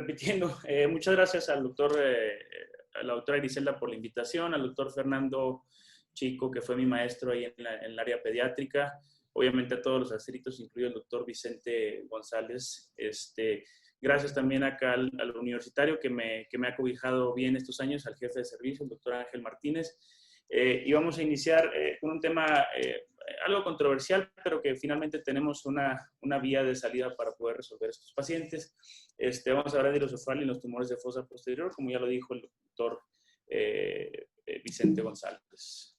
repitiendo, muchas gracias al doctor, a la doctora Griselda por la invitación, al doctor Fernando Chico, que fue mi maestro ahí en el área pediátrica, obviamente a todos los adscritos, incluido el doctor Vicente González. Gracias también acá al universitario que me ha cobijado bien estos años, al jefe de servicio, el doctor Ángel Martínez. Y vamos a iniciar con un tema algo controversial, pero que finalmente tenemos una vía de salida para poder resolver estos pacientes. Vamos a hablar de hidrocefalia en los tumores de fosa posterior, como ya lo dijo el doctor Vicente González.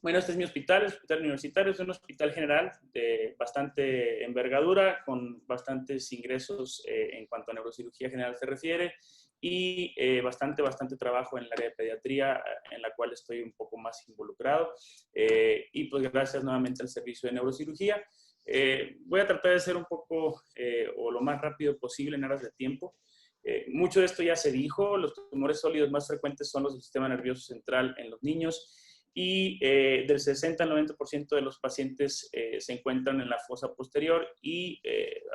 Bueno, este es mi hospital, el hospital universitario, es un hospital general de bastante envergadura, con bastantes ingresos en cuanto a neurocirugía general se refiere, y bastante trabajo en el área de pediatría, en la cual estoy un poco más involucrado. Y pues gracias nuevamente al servicio de neurocirugía. Voy a tratar de ser un poco, o lo más rápido posible en aras de tiempo. Mucho de esto ya se dijo, los tumores sólidos más frecuentes son los del sistema nervioso central en los niños, y del 60 al 90% de los pacientes se encuentran en la fosa posterior y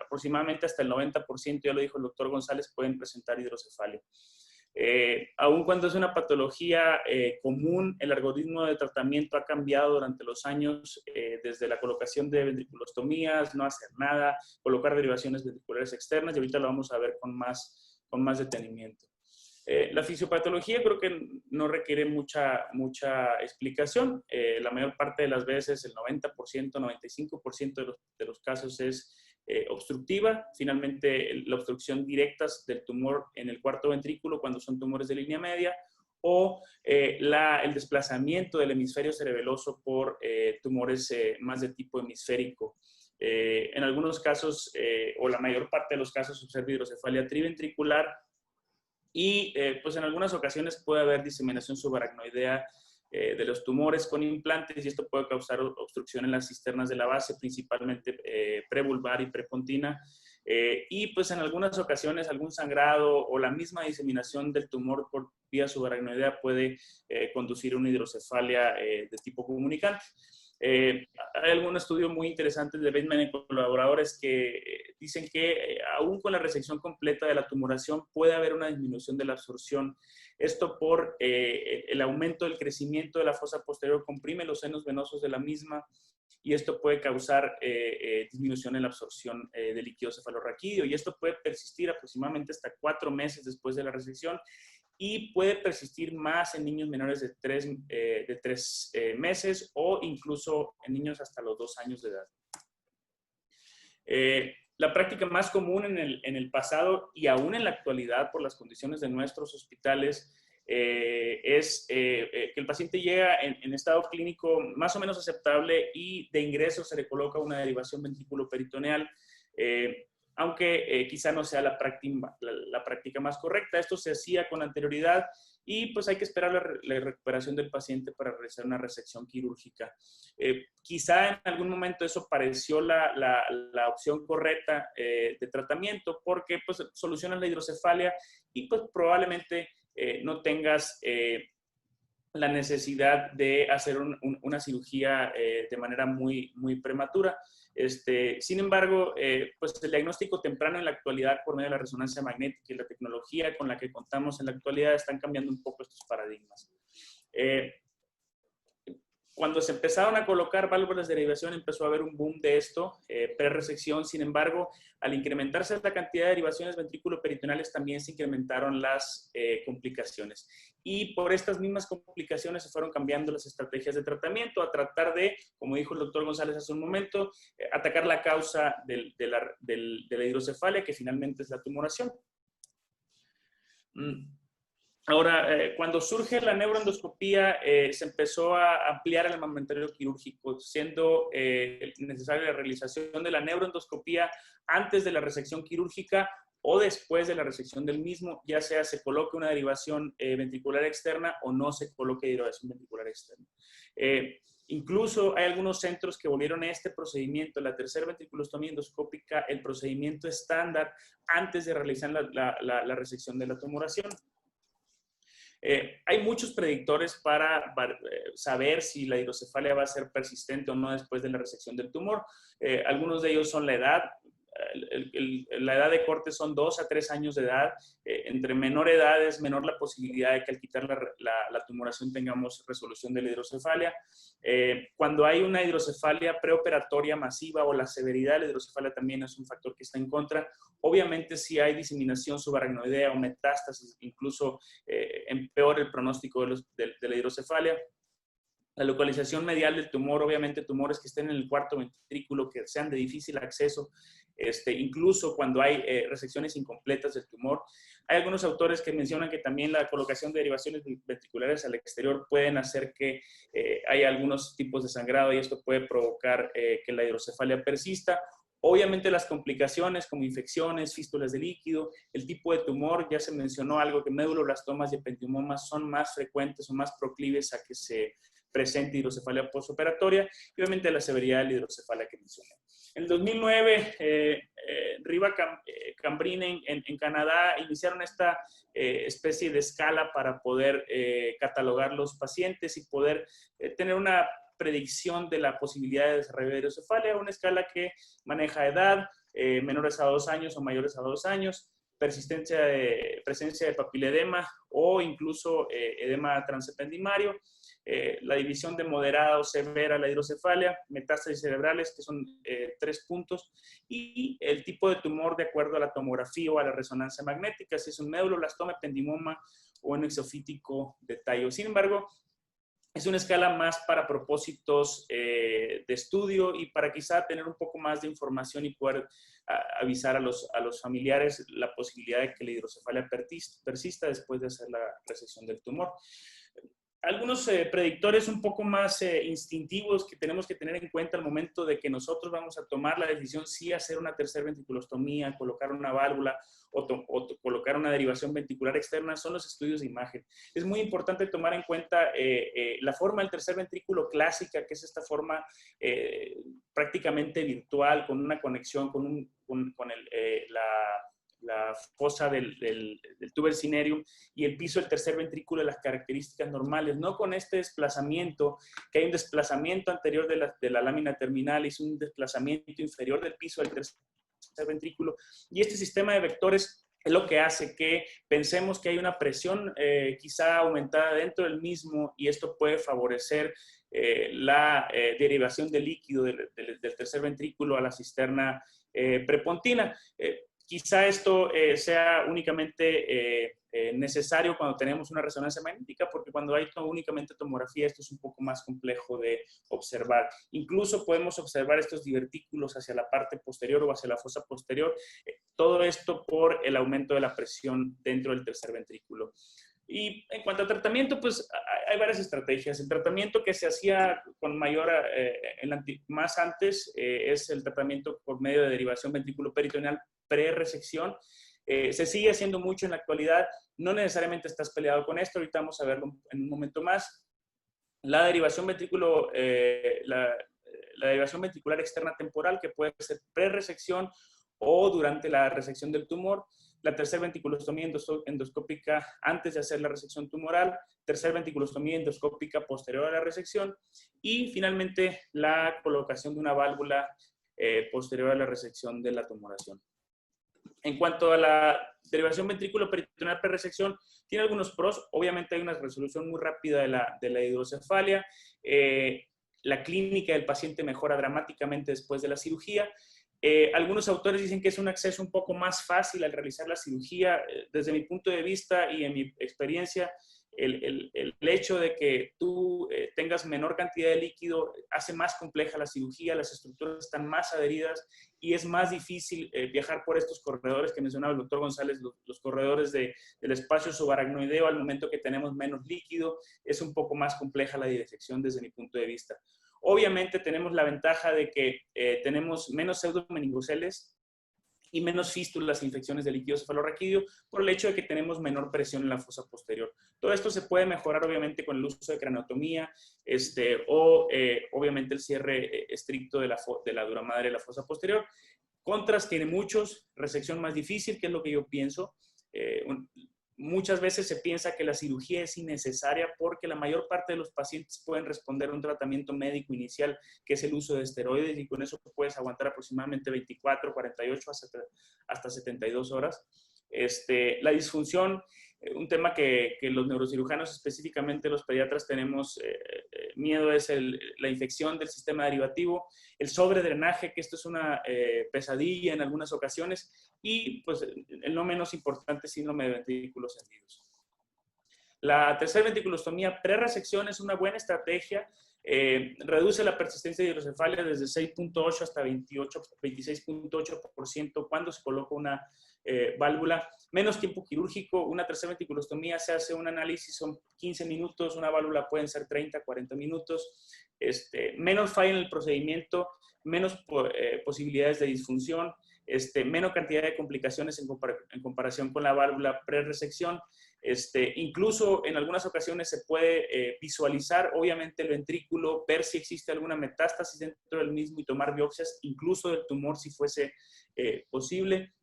aproximadamente hasta el 90%, ya lo dijo el doctor González, pueden presentar hidrocefalia. Aun cuando es una patología común, el algoritmo de tratamiento ha cambiado durante los años, desde la colocación de ventriculostomías, no hacer nada, colocar derivaciones ventriculares externas, y ahorita lo vamos a ver con más detenimiento. La fisiopatología creo que no requiere mucha explicación. La mayor parte de las veces, el 90%, 95% de los casos es obstructiva. Finalmente, la obstrucción directa del tumor en el cuarto ventrículo cuando son tumores de línea media, o el desplazamiento del hemisferio cerebeloso por tumores más de tipo hemisférico. En algunos casos, o la mayor parte de los casos, se observa hidrocefalia triventricular, y pues en algunas ocasiones puede haber diseminación subaracnoidea de los tumores con implantes, y esto puede causar obstrucción en las cisternas de la base, principalmente prevulvar y prepontina. Y pues en algunas ocasiones algún sangrado o la misma diseminación del tumor por vía subaracnoidea puede conducir a una hidrocefalia de tipo comunicante. Hay algún estudio muy interesante de Bateman y colaboradores que dicen que aún con la resección completa de la tumoración puede haber una disminución de la absorción. Esto por el aumento del crecimiento de la fosa posterior comprime los senos venosos de la misma, y esto puede causar disminución en la absorción de líquido cefalorraquídeo, y esto puede persistir aproximadamente hasta 4 meses después de la resección, y puede persistir más en niños menores de 3 meses, o incluso en niños hasta los 2 años de edad. La práctica más común en el pasado y aún en la actualidad por las condiciones de nuestros hospitales es que el paciente llega en estado clínico más o menos aceptable, y de ingreso se le coloca una derivación ventrículo-peritoneal, aunque quizá no sea la práctica más correcta. Esto se hacía con anterioridad, y pues hay que esperar la recuperación del paciente para realizar una resección quirúrgica. Quizá en algún momento eso pareció la opción correcta de tratamiento, porque pues solucionas la hidrocefalia y pues probablemente no tengas la necesidad de hacer una cirugía de manera muy prematura. Sin embargo, pues el diagnóstico temprano en la actualidad por medio de la resonancia magnética y la tecnología con la que contamos en la actualidad están cambiando un poco estos paradigmas. Cuando se empezaron a colocar válvulas de derivación, empezó a haber un boom de esto, pre-resección. Sin embargo, al incrementarse la cantidad de derivaciones ventrículo-peritoneales, también se incrementaron las complicaciones. Y por estas mismas complicaciones se fueron cambiando las estrategias de tratamiento, a tratar de, como dijo el doctor González hace un momento, atacar la causa de la hidrocefalia, que finalmente es la tumoración. Ahora, cuando surge la neuroendoscopía, se empezó a ampliar el armamentario quirúrgico, siendo necesaria la realización de la neuroendoscopía antes de la resección quirúrgica o después de la resección del mismo, ya sea se coloque una derivación ventricular externa o no se coloque derivación ventricular externa. Incluso hay algunos centros que volvieron a este procedimiento, la tercera ventriculostomía endoscópica, el procedimiento estándar antes de realizar la resección de la tumoración. Hay muchos predictores para saber si la hidrocefalia va a ser persistente o no después de la resección del tumor. Algunos de ellos son la edad. la edad de corte son 2 a 3 años de edad. Entre menor edad es menor la posibilidad de que al quitar la tumoración tengamos resolución de la hidrocefalia. Cuando hay una hidrocefalia preoperatoria masiva o la severidad de la hidrocefalia también es un factor que está en contra. Obviamente si hay diseminación subaracnoidea o metástasis, incluso empeora el pronóstico de la hidrocefalia. La localización medial del tumor, obviamente tumores que estén en el cuarto ventrículo, que sean de difícil acceso, incluso cuando hay resecciones incompletas del tumor. Hay algunos autores que mencionan que también la colocación de derivaciones ventriculares al exterior pueden hacer que haya algunos tipos de sangrado y esto puede provocar que la hidrocefalia persista. Obviamente las complicaciones como infecciones, fístulas de líquido, el tipo de tumor, ya se mencionó algo que meduloblastomas y ependiomomas son más frecuentes o más proclives a que se presente hidrocefalia postoperatoria y obviamente la severidad de la hidrocefalia que mencioné. En el 2009, Riva Cambrin en Canadá iniciaron esta especie de escala para poder catalogar los pacientes y poder tener una predicción de la posibilidad de desarrollo de hidrocefalia, una escala que maneja edad, menores a 2 años o mayores a 2 años, presencia de papiledema o incluso edema transependimario, la división de moderada o severa la hidrocefalia, metástasis cerebrales, que son 3 puntos, y el tipo de tumor de acuerdo a la tomografía o a la resonancia magnética, si es un medulloblastoma, ependimoma o un exofítico de tallo. Sin embargo, es una escala más para propósitos de estudio y para quizá tener un poco más de información y poder avisar a los familiares la posibilidad de que la hidrocefalia persista después de hacer la resección del tumor. Algunos predictores un poco más instintivos que tenemos que tener en cuenta al momento de que nosotros vamos a tomar la decisión si hacer una tercera ventriculostomía, colocar una válvula o colocar una derivación ventricular externa son los estudios de imagen. Es muy importante tomar en cuenta la forma del tercer ventrículo clásica, que es esta forma prácticamente virtual, con una conexión con la fosa del tuber cinereum y el piso del tercer ventrículo de las características normales, no con este desplazamiento, que hay un desplazamiento anterior de la lámina terminal y es un desplazamiento inferior del piso del tercer ventrículo. Y este sistema de vectores es lo que hace que pensemos que hay una presión quizá aumentada dentro del mismo y esto puede favorecer la derivación de líquido del tercer ventrículo a la cisterna prepontina. Quizá esto sea únicamente necesario cuando tenemos una resonancia magnética, porque cuando hay únicamente tomografía, esto es un poco más complejo de observar. Incluso podemos observar estos divertículos hacia la parte posterior o hacia la fosa posterior. Todo esto por el aumento de la presión dentro del tercer ventrículo. Y en cuanto a tratamiento, pues hay varias estrategias. El tratamiento que se hacía con mayor, más antes, es el tratamiento por medio de derivación ventrículo-peritoneal pre-resección. Se sigue haciendo mucho en la actualidad. No necesariamente estás peleado con esto. Ahorita vamos a verlo en un momento más. La derivación la derivación ventricular externa temporal, que puede ser pre-resección o durante la resección del tumor. La tercera ventriculostomía endoscópica antes de hacer la resección tumoral, tercera ventriculostomía endoscópica posterior a la resección y finalmente la colocación de una válvula posterior a la resección de la tumoración. En cuanto a la derivación ventrículo-peritoneal pre-resección, tiene algunos pros. Obviamente hay una resolución muy rápida de la hidrocefalia. La clínica del paciente mejora dramáticamente después de la cirugía. Algunos autores dicen que es un acceso un poco más fácil al realizar la cirugía. Desde mi punto de vista y en mi experiencia, el hecho de que tú tengas menor cantidad de líquido hace más compleja la cirugía, las estructuras están más adheridas y es más difícil viajar por estos corredores que mencionaba el doctor González, los corredores del espacio subaracnoideo al momento que tenemos menos líquido. Es un poco más compleja la disección desde mi punto de vista. Obviamente tenemos la ventaja de que tenemos menos pseudomeningoceles y menos fístulas e infecciones de líquido cefalorraquídeo por el hecho de que tenemos menor presión en la fosa posterior. Todo esto se puede mejorar obviamente con el uso de craneotomía o obviamente el cierre estricto de la dura madre de la fosa posterior. Contras tiene muchos, resección más difícil, que es lo que yo pienso. muchas veces se piensa que la cirugía es innecesaria porque la mayor parte de los pacientes pueden responder a un tratamiento médico inicial, que es el uso de esteroides, y con eso puedes aguantar aproximadamente 24, 48 hasta 72 horas. La disfunción, un tema que los neurocirujanos, específicamente los pediatras, tenemos miedo, es la infección del sistema derivativo, el sobredrenaje, que esto es una pesadilla en algunas ocasiones, y pues el no menos importante, síndrome de ventrículos hendidos. La tercera ventriculostomía pre-resección es una buena estrategia. Reduce la persistencia de hidrocefalia desde 6.8 hasta 26.8% cuando se coloca una válvula. Menos tiempo quirúrgico. Una tercera ventriculostomía se hace un análisis, son 15 minutos, una válvula pueden ser 30, 40 minutos. Menos falla en el procedimiento, menos posibilidades de disfunción, menos cantidad de complicaciones en comparación con la válvula pre-resección. Incluso en algunas ocasiones se puede visualizar, obviamente, el ventrículo, ver si existe alguna metástasis dentro del mismo y tomar biopsias, incluso del tumor si fuese posible.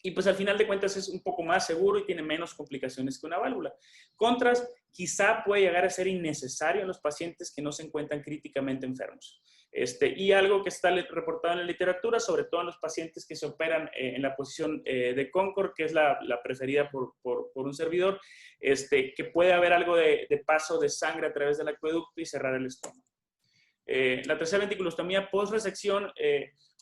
Y pues al final de cuentas es un poco más seguro y tiene menos complicaciones que una válvula. Contras, quizá puede llegar a ser innecesario en los pacientes que no se encuentran críticamente enfermos. Y algo que está reportado en la literatura, sobre todo en los pacientes que se operan en la posición de Concord, que es la preferida por un servidor, que puede haber algo de paso de sangre a través del acueducto y cerrar el estómago. La tercera ventriculostomía post-resección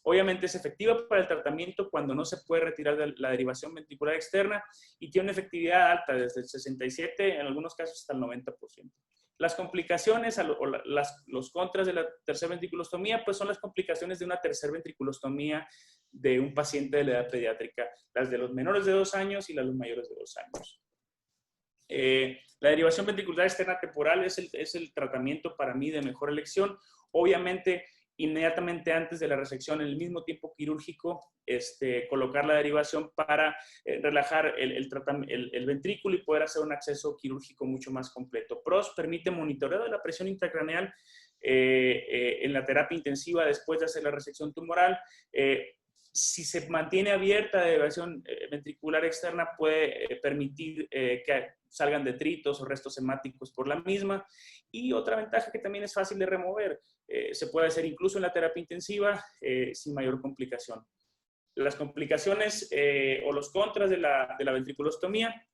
obviamente es efectiva para el tratamiento cuando no se puede retirar la derivación ventricular externa y tiene una efectividad alta, desde el 67%, en algunos casos hasta el 90%. Las complicaciones o los contras de la tercera ventriculostomía, pues son las complicaciones de una tercera ventriculostomía de un paciente de la edad pediátrica, las de los menores de 2 años y las de los mayores de 2 años. La derivación ventricular externa temporal es el tratamiento para mí de mejor elección. Obviamente, inmediatamente antes de la resección, en el mismo tiempo quirúrgico, colocar la derivación para relajar el ventrículo y poder hacer un acceso quirúrgico mucho más completo. PROS permite monitoreo de la presión intracraneal en la terapia intensiva después de hacer la resección tumoral. Si se mantiene abierta la derivación ventricular externa, puede permitir que salgan detritos o restos hemáticos por la misma. Y otra ventaja que también es fácil de remover, se puede hacer incluso en la terapia intensiva sin mayor complicación. Las complicaciones o los contras de la ventriculostomía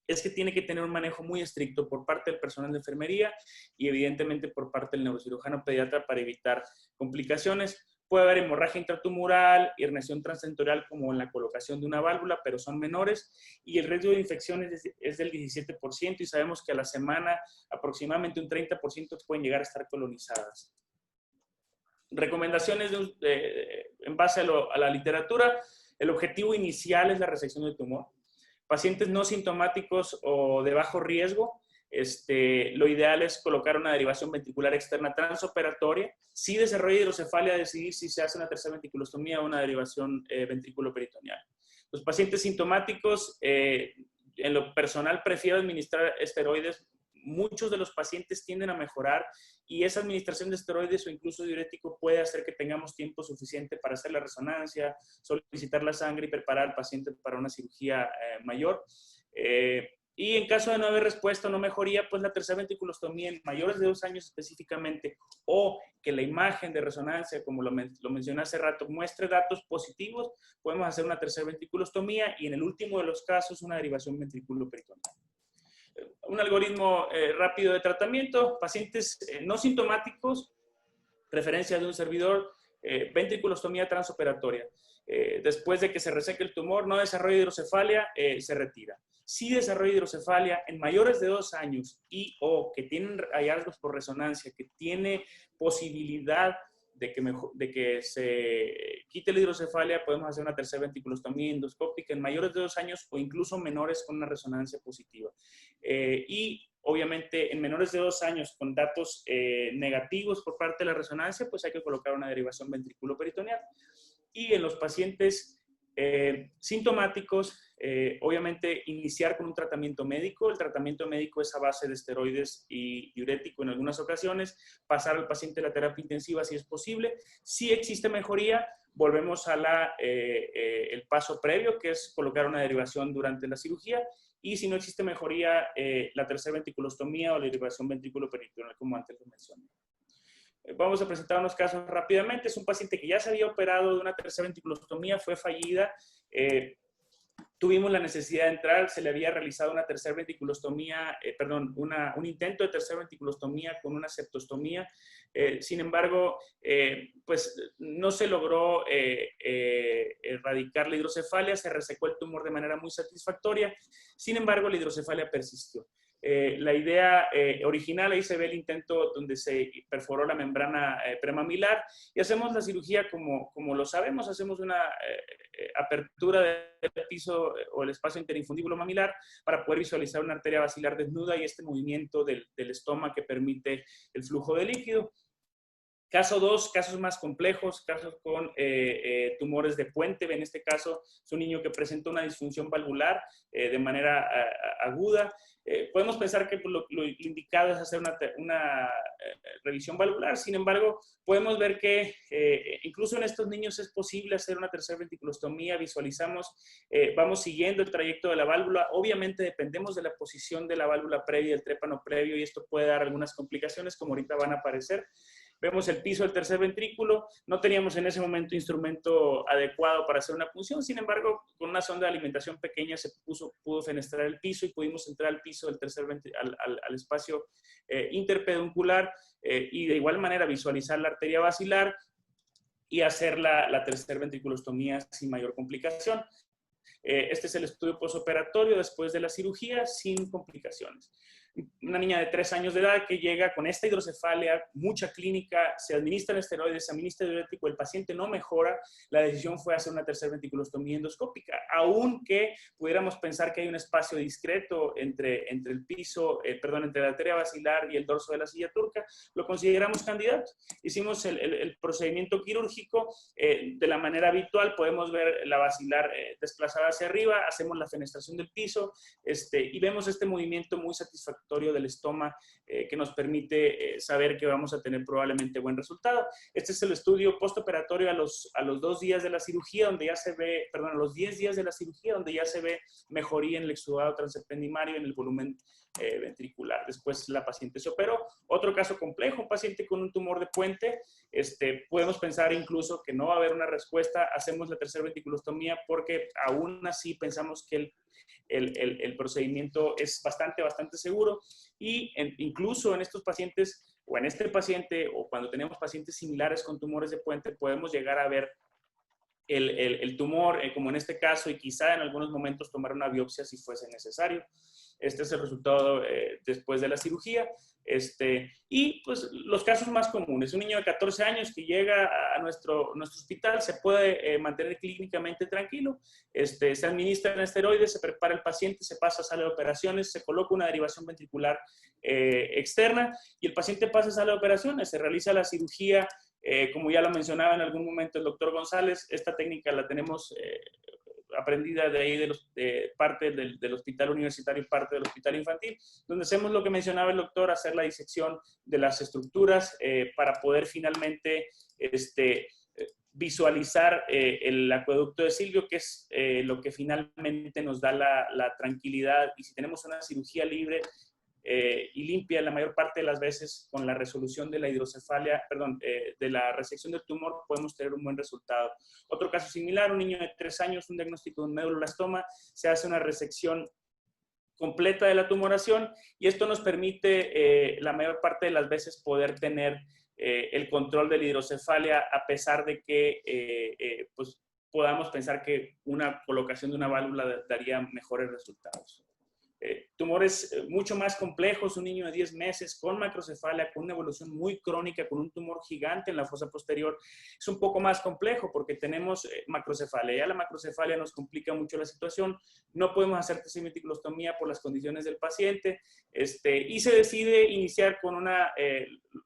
es que tiene que tener un manejo muy estricto por parte del personal de enfermería y evidentemente por parte del neurocirujano pediatra para evitar complicaciones. Puede haber hemorragia intratumoral, herniación transtentorial como en la colocación de una válvula, pero son menores, y el riesgo de infección es del 17% y sabemos que a la semana aproximadamente un 30% pueden llegar a estar colonizadas. Recomendaciones en base a la literatura. El objetivo inicial es la resección del tumor. Pacientes no sintomáticos o de bajo riesgo, lo ideal es colocar una derivación ventricular externa transoperatoria. Si desarrolla hidrocefalia, decidir si se hace una tercera ventriculostomía o una derivación ventrículo-peritoneal. Los pacientes sintomáticos, en lo personal, prefiero administrar esteroides. Muchos de los pacientes tienden a mejorar y esa administración de esteroides o incluso diurético puede hacer que tengamos tiempo suficiente para hacer la resonancia, solicitar la sangre y preparar al paciente para una cirugía mayor. Y en caso de no haber respuesta o no mejoría, pues la tercera ventriculostomía en mayores de 2 años específicamente, o que la imagen de resonancia, como lo mencioné hace rato, muestre datos positivos, podemos hacer una tercera ventriculostomía y en el último de los casos una derivación ventriculo-peritoneal. Un algoritmo rápido de tratamiento, pacientes no sintomáticos, referencia de un servidor, ventriculostomía transoperatoria. Después de que se reseque el tumor, no desarrolla hidrocefalia, se retira. Si desarrolla hidrocefalia en mayores de 2 años y o que tienen hallazgos por resonancia, que tiene posibilidad de que se quite la hidrocefalia, podemos hacer una tercera ventriculostomía endoscópica en mayores de 2 años o incluso menores con una resonancia positiva. Y obviamente en menores de 2 años con datos negativos por parte de la resonancia, pues hay que colocar una derivación ventriculo-peritoneal. Y en los pacientes sintomáticos, obviamente iniciar con un tratamiento médico. El tratamiento médico es a base de esteroides y diurético en algunas ocasiones. Pasar al paciente la terapia intensiva si es posible. Si existe mejoría, volvemos a el paso previo, que es colocar una derivación durante la cirugía. y si no existe mejoría, la tercera ventriculostomía o la derivación ventrículo-peritoneal, como antes lo mencioné. Vamos a presentar unos casos rápidamente. Es un paciente que ya se había operado de una tercera ventriculostomía, fue fallida. Tuvimos la necesidad de entrar, se le había realizado una tercera ventriculostomía, un intento de tercera ventriculostomía con una septostomía. Sin embargo, pues no se logró erradicar la hidrocefalia, se resecó el tumor de manera muy satisfactoria. Sin embargo, la hidrocefalia persistió. La idea original, ahí se ve el intento donde se perforó la membrana premamilar y hacemos la cirugía como lo sabemos, hacemos una apertura del piso o el espacio interinfundíbulo mamilar para poder visualizar una arteria basilar desnuda y este movimiento del estómago que permite el flujo de líquido. Caso 2, casos más complejos, casos con tumores de puente. En este caso es un niño que presenta una disfunción valvular de manera aguda. Podemos pensar que lo indicado es hacer una revisión valvular. Sin embargo, podemos ver que incluso en estos niños es posible hacer una tercera ventriculostomía. Visualizamos, vamos siguiendo el trayecto de la válvula. Obviamente dependemos de la posición de la válvula previa, el trépano previo, y esto puede dar algunas complicaciones como ahorita van a aparecer. Vemos el piso del tercer ventrículo. No teníamos en ese momento instrumento adecuado para hacer una punción. Sin embargo, con una sonda de alimentación pequeña se pudo fenestrar el piso y pudimos entrar al piso del tercer al espacio interpeduncular y de igual manera visualizar la arteria basilar y hacer la tercer ventriculostomía sin mayor complicación. Este es el estudio postoperatorio después de la cirugía sin complicaciones. Una niña de 3 años de edad que llega con esta hidrocefalia, mucha clínica, se administran esteroides, se administra diurético, el paciente no mejora, la decisión fue hacer una tercera ventriculostomía endoscópica, aunque pudiéramos pensar que hay un espacio discreto entre el piso, entre la arteria basilar y el dorso de la silla turca, lo consideramos candidato. Hicimos el procedimiento quirúrgico de la manera habitual, podemos ver la basilar desplazada hacia arriba, hacemos la fenestración del piso y vemos este movimiento muy satisfactorio del estómago que nos permite saber que vamos a tener probablemente buen resultado. Este es el estudio postoperatorio a los 2 días de la cirugía, donde ya se ve, perdón, a los 10 días de la cirugía, donde ya se ve mejoría en el exudado transependimario, en el volumen ventricular. Después la paciente se operó. Otro caso complejo, un paciente con un tumor de puente, podemos pensar incluso que no va a haber una respuesta, hacemos la tercera ventriculostomía porque aún así pensamos que el procedimiento es bastante seguro y incluso en estos pacientes o en este paciente o cuando tenemos pacientes similares con tumores de puente podemos llegar a ver el tumor como en este caso y quizá en algunos momentos tomar una biopsia si fuese necesario. Este es el resultado después de la cirugía. Y pues los casos más comunes, un niño de 14 años que llega a nuestro hospital se puede mantener clínicamente tranquilo, se administran esteroides, se prepara el paciente, se pasa a sala de operaciones, se coloca una derivación ventricular externa y el paciente pasa a sala de operaciones, se realiza la cirugía, como ya lo mencionaba en algún momento el doctor González, esta técnica la tenemos aprendida de ahí parte del hospital universitario y parte del hospital infantil, donde hacemos lo que mencionaba el doctor, hacer la disección de las estructuras para poder finalmente visualizar el acueducto de Silvio, que es lo que finalmente nos da la tranquilidad. Y si tenemos una cirugía libre y limpia la mayor parte de las veces con la resolución de la hidrocefalia, de la resección del tumor, podemos tener un buen resultado. Otro caso similar, un niño de 3 años, un diagnóstico de un medulloblastoma, se hace una resección completa de la tumoración y esto nos permite la mayor parte de las veces poder tener el control de la hidrocefalia a pesar de que pues podamos pensar que una colocación de una válvula daría mejores resultados. Tumores mucho más complejos, un niño de 10 meses con macrocefalia, con una evolución muy crónica, con un tumor gigante en la fosa posterior, es un poco más complejo porque tenemos macrocefalia. Ya la macrocefalia nos complica mucho la situación, no podemos hacer ventriculostomía por las condiciones del paciente y se decide iniciar con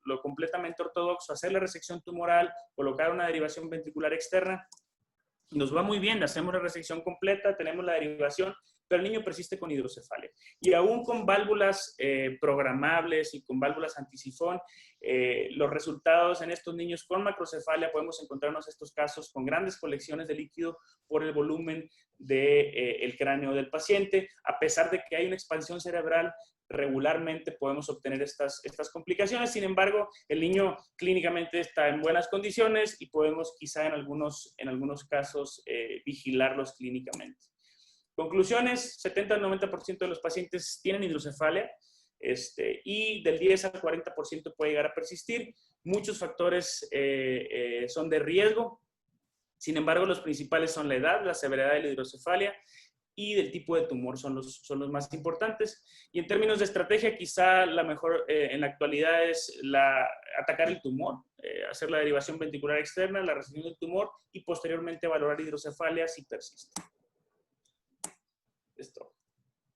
lo completamente ortodoxo, hacer la resección tumoral, colocar una derivación ventricular externa. Nos va muy bien, hacemos la resección completa, tenemos la derivación pero el niño persiste con hidrocefalia. Y aún con válvulas programables y con válvulas antisifón, los resultados en estos niños con macrocefalia podemos encontrarnos estos casos con grandes colecciones de líquido por el volumen del cráneo del paciente. A pesar de que hay una expansión cerebral, regularmente podemos obtener estas complicaciones. Sin embargo, el niño clínicamente está en buenas condiciones y podemos quizá en algunos casos vigilarlos clínicamente. Conclusiones: 70-90% de los pacientes tienen hidrocefalia y del 10 al 40% puede llegar a persistir. Muchos factores son de riesgo. Sin embargo, los principales son la edad, la severidad de la hidrocefalia y del tipo de tumor son los más importantes. Y en términos de estrategia, quizá la mejor en la actualidad es atacar el tumor, hacer la derivación ventricular externa, la resección del tumor y posteriormente valorar hidrocefalia si persiste. Esto.